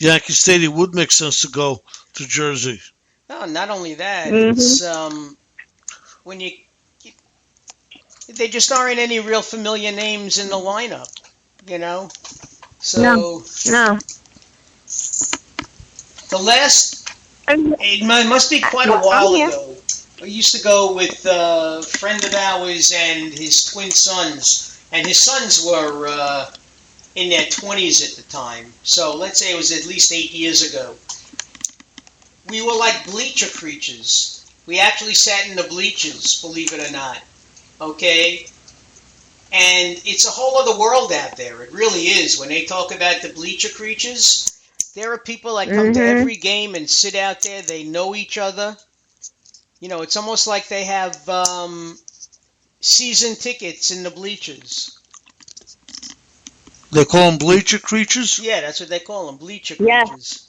Yankee Stadium would make sense to go to Jersey. No, not only that, Hmm. it's when they just aren't any real familiar names in the lineup, you know. No, So no. the last, I'm, it must be quite a well, I'm while here. ago. I used to go with a friend of ours and his twin sons, and his sons were in their 20s at the time. So let's say it was at least 8 years ago. We were like bleacher creatures. We actually sat in the bleachers, believe it or not. Okay? And it's a whole other world out there. It really is. When they talk about the bleacher creatures, there are people that come to Hmm. every game and sit out there. They know each other. You know, it's almost like they have season tickets in the bleachers. They call them bleacher creatures? Yeah, that's what they call them, bleacher Yes. creatures.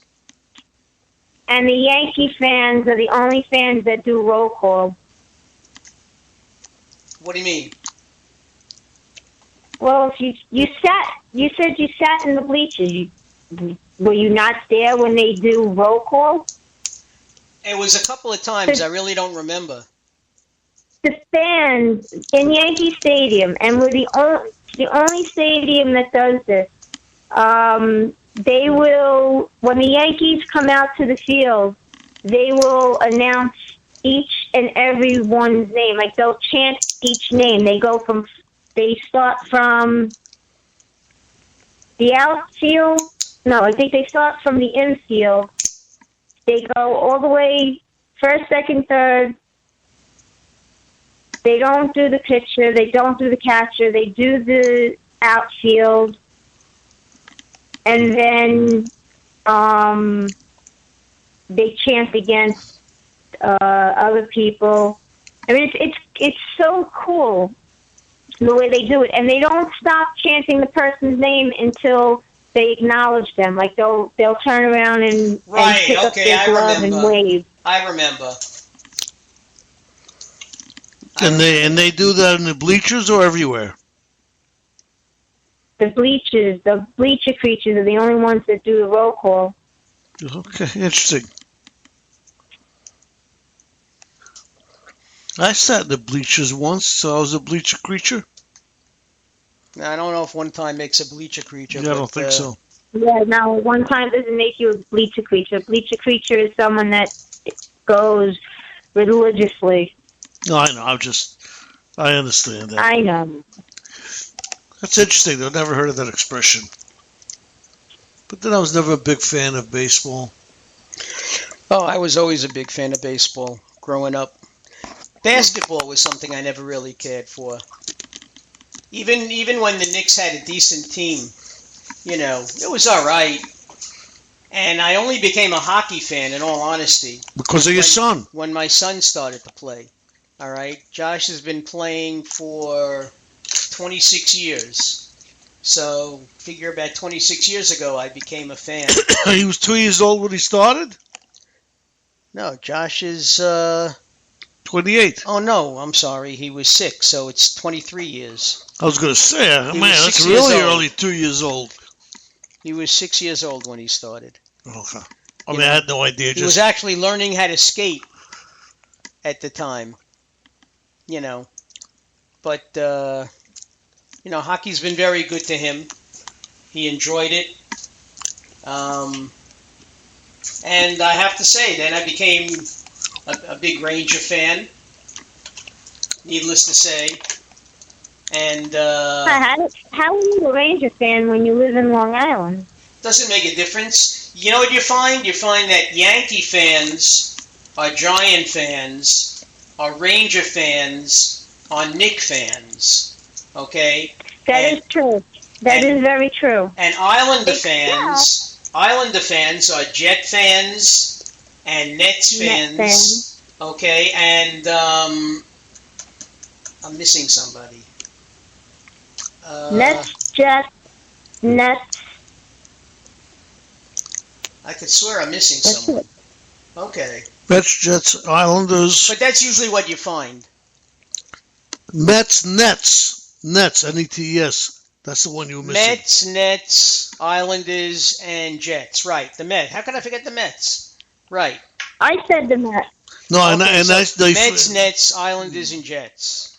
And the Yankee fans are the only fans that do roll call. What do you mean? Well, if you said you sat in the bleachers. Were you not there when they do roll call? It was a couple of times. I really don't remember. The fans in Yankee Stadium, and we're the only stadium that does this. They will, when the Yankees come out to the field, they will announce each and every one's name. Like they'll chant each name. They start from the outfield. No, I think they start from the infield. They go all the way first, second, third. They don't do the pitcher. They don't do the catcher. They do the outfield. And then they chant against other people. I mean, it's so cool the way they do it, and they don't stop chanting the person's name until they acknowledge them. Like they'll turn around and Right, pick up okay, their I glove and remember. wave. I remember. And they do that in the bleachers or everywhere? The bleacher creatures are the only ones that do the roll call. Okay, interesting. I sat in the bleachers once, so I was a bleacher creature. I don't know if one time makes a bleacher creature. Yeah, I don't think so. Yeah, no, one time doesn't make you a bleacher creature. A bleacher creature is someone that goes religiously. No, I know. I understand that. I know. That's interesting, though. Never heard of that expression. But then I was never a big fan of baseball. Oh, I was always a big fan of baseball growing up. Basketball was something I never really cared for. Even when the Knicks had a decent team, you know, it was all right. And I only became a hockey fan, in all honesty, Because of your son. when my son started to play. All right, Josh has been playing for 26 years. So figure about 26 years ago, I became a fan. He was 2 years old when he started? No, Josh is. 28. Oh no, I'm sorry. He was 6, so it's 23 years. I was going to say, He man, was that's 6 years really old. early, 2 years old. He was 6 years old when he started. Okay. I You mean, I know, had no idea. He was actually learning how to skate at the time. You know, but you know, hockey's been very good to him. He enjoyed it. And I have to say, then I became a big Ranger fan, needless to say. And How are you a Ranger fan when you live in Long Island? doesn't make a difference. You know what you find? You find that Yankee fans are Giant fans, are Ranger fans, are Knick fans. Okay? That is true. That is very true. And Islander fans are Jet fans and Nets fans. Net fans. Okay, and I'm missing somebody. Nets, Jets, Nets. I could swear I'm missing That's someone. it. Okay, Mets, Jets, Islanders, but that's usually what you find. Mets, Nets, Nets, Nets. That's the one you were missing. Mets, Nets, Islanders, and Jets. Right, the Mets. How could I forget the Mets? Right. I said the Mets. No, Okay, so they, Mets, Nets, Islanders, and Jets.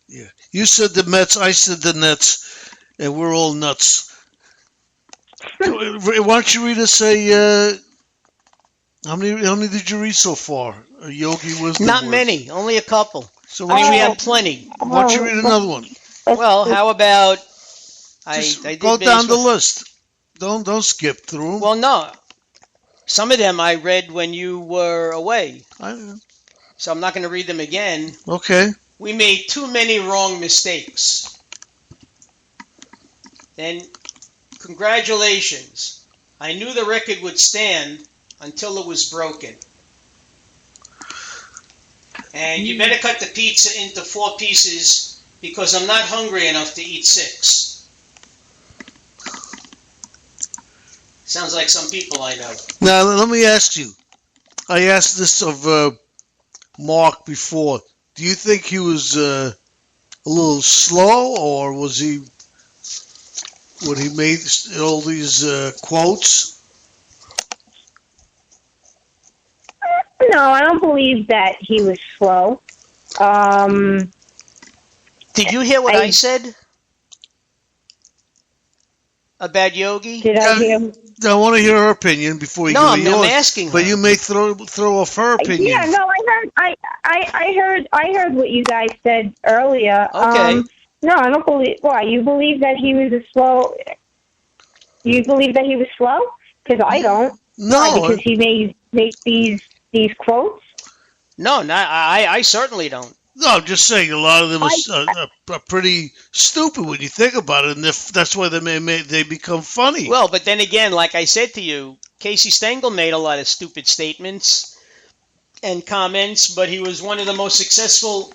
yeah. You said the Mets, I said the Nets, and we're all nuts. Why don't you read us how many did you read so far? A Yogi Wisdom Not words. many, only a couple. So I mean, we why have plenty. don't you read another one? Well, how about I did Go down the baseball. list. Don't skip through them. Well, no. Some of them I read when you were away, so I'm not going to read them again. Okay. We made too many wrong mistakes. Then, congratulations. I knew the record would stand until it was broken. And you better cut the pizza into 4 pieces because I'm not hungry enough to eat 6. Sounds like some people I know. Now let me ask you. I asked this of Mark before. Do you think he was a little slow, or was he when he made all these quotes? No, I don't believe that he was slow. Did you hear what I said about Yogi? Did I hear? I want to hear her opinion before you No, give I'm yours. asking her. But you may throw off her opinion. Yeah, no, I heard what you guys said earlier. Okay. No, I don't believe. Why? You believe that he was a slow? You believe that he was slow? Because I don't. No. Why? Because he made these quotes. No, I certainly don't. No, I'm just saying a lot of them are pretty stupid when you think about it, and that's why they become funny. Well, but then again, like I said to you, Casey Stengel made a lot of stupid statements and comments, but he was one of the most successful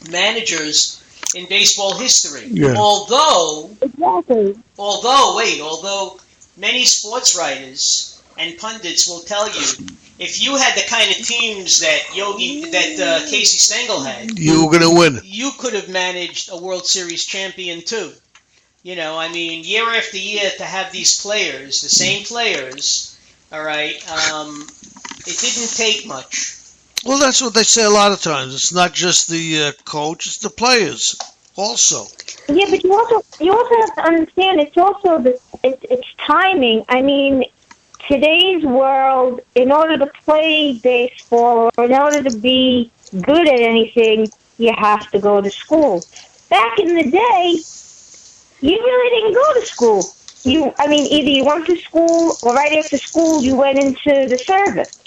managers in baseball history. Yeah. Although Exactly. many sports writers and pundits will tell you, if you had the kind of teams that Casey Stengel had, You were going to win. you could have managed a World Series champion too. You know, I mean, year after year to have these players, the same players, all right, it didn't take much. Well, that's what they say a lot of times. It's not just the coach; it's the players also. Yeah, but you also have to understand it's also it's timing. I mean, today's world, in order to play baseball or in order to be good at anything, you have to go to school. Back in the day, you really didn't go to school. Either you went to school or right after school you went into the service.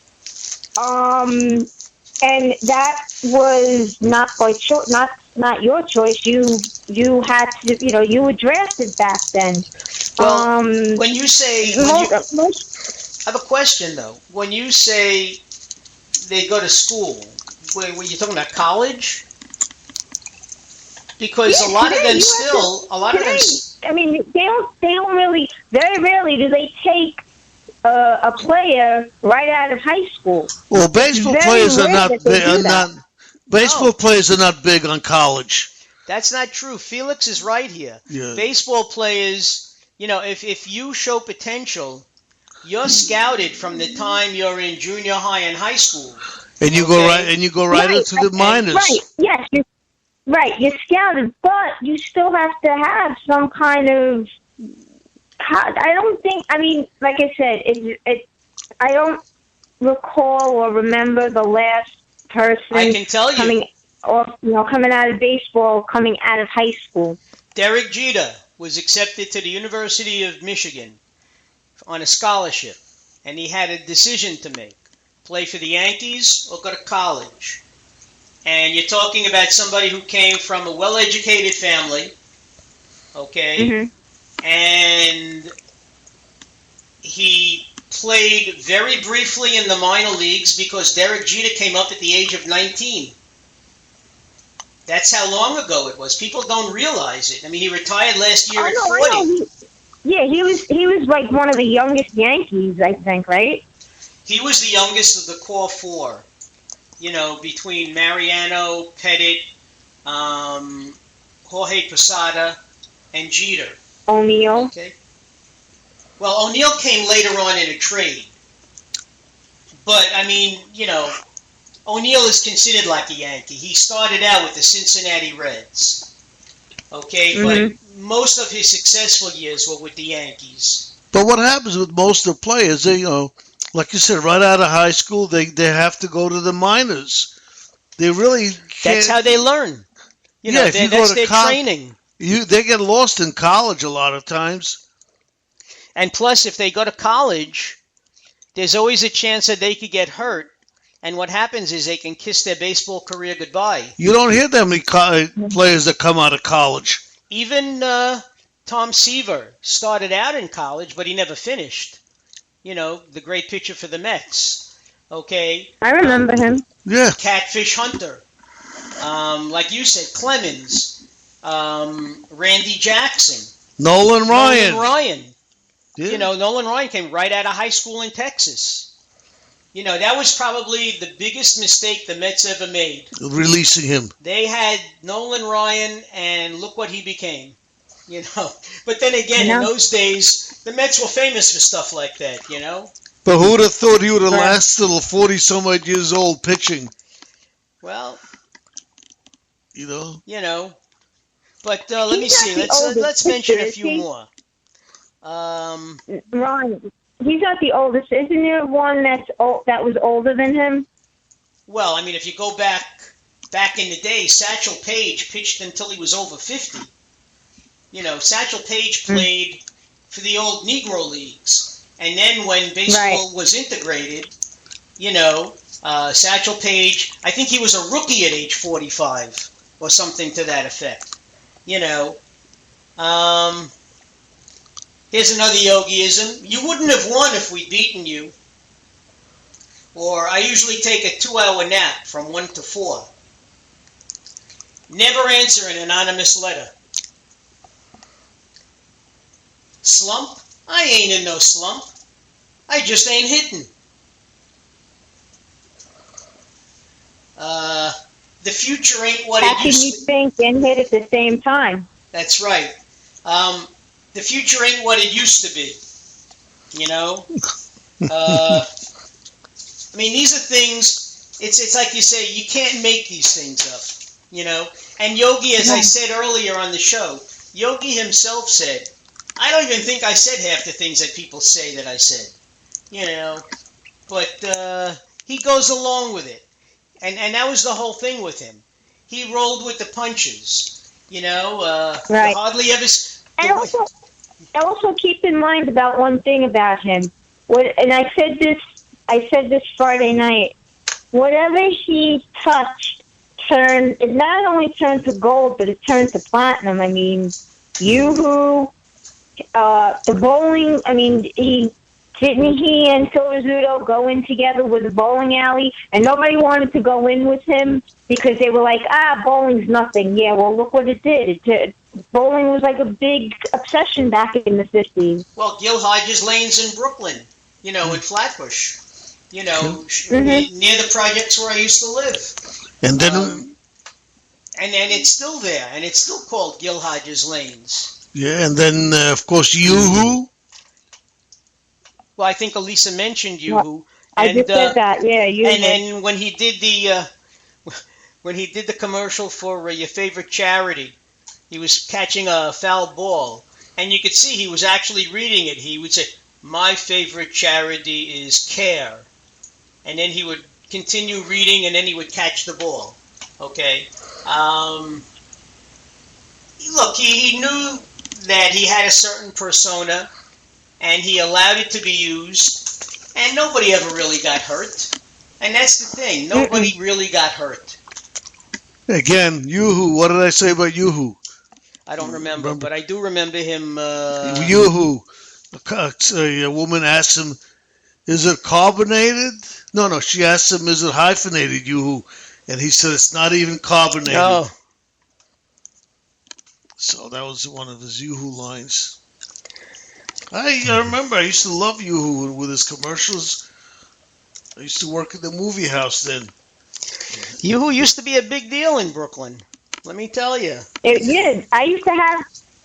And that was not by choice, not your choice. You had to, you were drafted back then. Well, when you say, I have a question though. When you say they go to school, were you talking about college? Because Yeah, a lot today, of them you still, have to- a lot of them. today, I mean, they don't really. Very rarely do they take a player right out of high school. Well, baseball Very players are rare not. that they They do are that. not. Baseball players are not big on college. That's not true. Felix is right here. Yeah. Baseball players, if you show potential, you're scouted from the time you're in junior high and high school. And you go right into the minors. Right. Yes. You're scouted, but you still have to have some kind of. I don't think. I mean, like I said, I don't recall or remember the last person I can tell you. coming out of baseball, coming out of high school. Derek Jeter was accepted to the University of Michigan on a scholarship, and he had a decision to make: play for the Yankees or go to college. And you're talking about somebody who came from a well-educated family, okay? Mm-hmm. And he played very briefly in the minor leagues because Derek Jeter came up at the age of 19. That's how long ago it was. People don't realize it. I mean, he retired last year at 40. I know. He was like one of the youngest Yankees, I think, right? He was the youngest of the core 4. Between Mariano, Pettit, Jorge Posada, and Jeter. O'Neill. Okay. Well, O'Neill came later on in a trade. But, I mean, O'Neill is considered like a Yankee. He started out with the Cincinnati Reds. Okay, but most of his successful years were with the Yankees. But what happens with most of the players, they, like you said, right out of high school, they have to go to the minors. They really can't. That's how they learn. If you go that's to their training. They get lost in college a lot of times. And plus, if they go to college, there's always a chance that they could get hurt. And what happens is they can kiss their baseball career goodbye. You don't hear that many players that come out of college. Even Tom Seaver started out in college, but he never finished. The great pitcher for the Mets. Okay? I remember him. Yeah. Catfish Hunter. Like you said, Clemens. Randy Jackson. Nolan Ryan. Yeah. Nolan Ryan came right out of high school in Texas. That was probably the biggest mistake the Mets ever made. Releasing him. They had Nolan Ryan, and look what he became. But then again, in those days, the Mets were famous for stuff like that, But who would have thought he would have lasted till 40-some-odd years old pitching? Well, But let me He's see. not the oldest Let's mention a pitcher, few is he? more. Ron, he's not the oldest. Isn't there one that was older than him? Well, I mean, if you go back in the day, Satchel Paige pitched until he was over 50. Satchel Paige played for the old Negro Leagues. And then when baseball was integrated, Satchel Paige, I think he was a rookie at age 45 or something to that effect. Here's another Yogiism. You wouldn't have won if we'd beaten you. Or I usually take a 2-hour nap from 1 to 4. Never answer an anonymous letter. Slump? I ain't in no slump. I just ain't hitting. The future ain't what How it can you used to be. think and hit at the same time? That's right. The future ain't what it used to be. I mean, these are things, it's like you say, you can't make these things up, And Yogi, as I said earlier on the show, Yogi himself said, I don't even think I said half the things that people say that I said, But he goes along with it. And that was the whole thing with him. He rolled with the punches, Right. Hardly ever... And also keep in mind about one thing about him. And I said this Friday night. Whatever he touched it not only turned to gold, but it turned to platinum. I mean, Yoo-hoo, the bowling, I mean, he and Silver Zudo go in together with the bowling alley, and nobody wanted to go in with him because they were like, bowling's nothing. Yeah, well, look what it did. Bowling was like a big obsession back in the 50s. Well, Gil Hodges Lane's in Brooklyn, in Flatbush, near the projects where I used to live. And then... and it's still there, and it's still called Gil Hodges Lanes. Yeah, and then, of course, Yoo-hoo. Well, I think Elisa mentioned Yoo-hoo. I just said that, yeah. Yoo-hoo. And then when he did the commercial for your favorite charity, he was catching a foul ball, and you could see he was actually reading it. He would say, "My favorite charity is CARE," and then he would continue reading, and then he would catch the ball. Okay. Look, he knew that he had a certain persona, and he allowed it to be used, and nobody ever really got hurt. And that's the thing. Nobody really got hurt. Again, Yoo-hoo. What did I say about Yoo-hoo? I don't remember, but I do remember him. Yoo-hoo. A woman asked him, is it carbonated? No, she asked him, is it hyphenated, Yoo-hoo? And he said, it's not even carbonated. Oh. So that was one of his Yoo-hoo lines. I remember I used to love Yoo-hoo with his commercials. I used to work at the movie house then. Yoo-hoo used to be a big deal in Brooklyn. Let me tell you. It did. I used to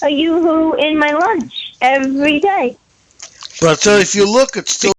a Yoo-hoo in my lunch every day. But I tell you, if you look, it's still